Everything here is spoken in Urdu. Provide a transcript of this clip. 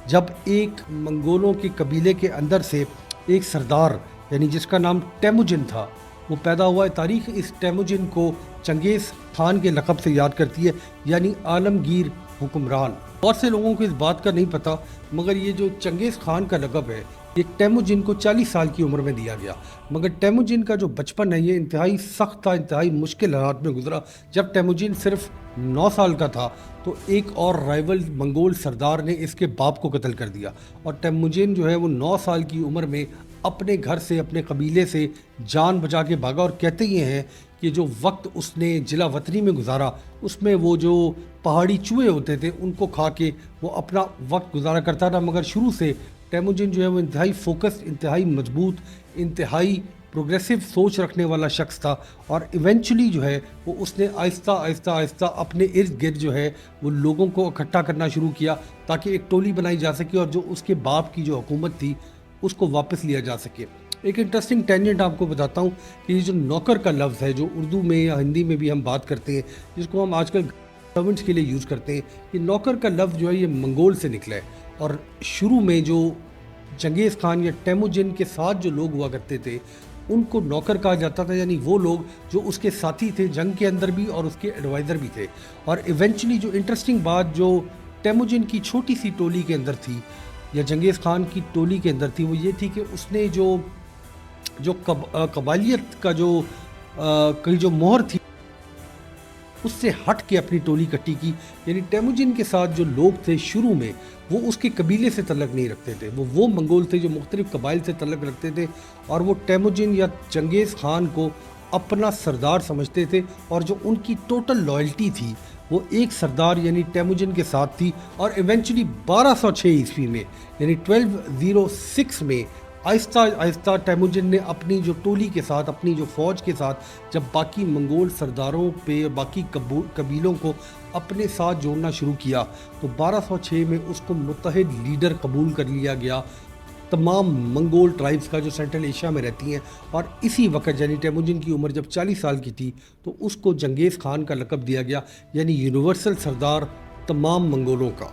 جب ایک منگولوں کے قبیلے کے اندر سے ایک سردار یعنی جس کا نام تیموجن تھا وہ پیدا ہوا ہے۔ تاریخ اس تیموجن کو چنگیز خان کے لقب سے یاد کرتی ہے، یعنی عالمگیر حکمران۔ بہت سے لوگوں کو اس بات کا نہیں پتہ، مگر یہ جو چنگیز خان کا لقب ہے یہ تیموجن کو 40 سال کی عمر میں دیا گیا، مگر تیموجن کا جو بچپن ہے یہ انتہائی سخت تھا، انتہائی مشکل حالات میں گزرا۔ جب تیموجن صرف 9 سال کا تھا تو ایک اور رائیول منگول سردار نے اس کے باپ کو قتل کر دیا، اور تیموجن جو ہے وہ 9 سال کی عمر میں اپنے گھر سے، اپنے قبیلے سے جان بچا کے بھاگا۔ اور کہتے یہ ہیں کہ جو وقت اس نے جلا وطنی میں گزارا اس میں وہ جو پہاڑی چوہے ہوتے تھے ان کو کھا کے وہ اپنا وقت گزارا کرتا تھا، مگر شروع سے تیموجن جو ہے وہ انتہائی فوکس، انتہائی مضبوط، انتہائی پروگریسو سوچ رکھنے والا شخص تھا، اور ایونچولی جو ہے وہ اس نے آہستہ آہستہ آہستہ اپنے ارد گرد جو ہے وہ لوگوں کو اکٹھا کرنا شروع کیا تاکہ ایک ٹولی بنائی جا سکے اور جو اس کے باپ کی جو حکومت تھی اس کو واپس لیا جا سکے۔ ایک انٹرسٹنگ ٹینجنٹ آپ کو بتاتا ہوں کہ یہ جو نوکر کا لفظ ہے جو اردو میں یا ہندی میں بھی ہم بات کرتے ہیں، جس کو ہم آج کل سرونٹس کے لیے یوز کرتے ہیں، یہ نوکر کا لفظ جو ہے یہ منگول سے نکلا ہے، اور شروع میں جو چنگیز خان یا تیموجن کے ساتھ جو لوگ ہوا کرتے تھے ان کو نوکر کہا جاتا تھا، یعنی وہ لوگ جو اس کے ساتھی تھے جنگ کے اندر بھی اور اس کے ایڈوائزر بھی تھے۔ اور ایونچولی جو انٹرسٹنگ بات جو تیموجن کی چھوٹی سی ٹولی کے اندر تھی یا چنگیز خان کی ٹولی کے اندر تھی وہ یہ تھی کہ اس نے جو قبائلیت کا جو مہر تھی اس سے ہٹ کے اپنی ٹولی کٹی کی، یعنی تیموجن کے ساتھ جو لوگ تھے شروع میں وہ اس کے قبیلے سے تعلق نہیں رکھتے تھے، وہ منگول تھے جو مختلف قبائل سے تعلق رکھتے تھے، اور وہ تیموجن یا چنگیز خان کو اپنا سردار سمجھتے تھے، اور جو ان کی ٹوٹل لائلٹی تھی وہ ایک سردار یعنی تیموجن کے ساتھ تھی۔ اور ایونچولی 1206 عیسوی میں یعنی 1206 میں آہستہ آہستہ تیموجن نے اپنی جو ٹولی کے ساتھ، اپنی جو فوج کے ساتھ جب باقی منگول سرداروں پہ باقی قبیلوں کو اپنے ساتھ جوڑنا شروع کیا تو 1206 میں اس کو متحد لیڈر قبول کر لیا گیا تمام منگول ٹرائبز کا جو سینٹرل ایشیا میں رہتی ہیں۔ اور اسی وقت یعنی تیموجن کی عمر جب 40 سال کی تھی تو اس کو چنگیز خان کا لقب دیا گیا، یعنی یونیورسل سردار تمام منگولوں کا۔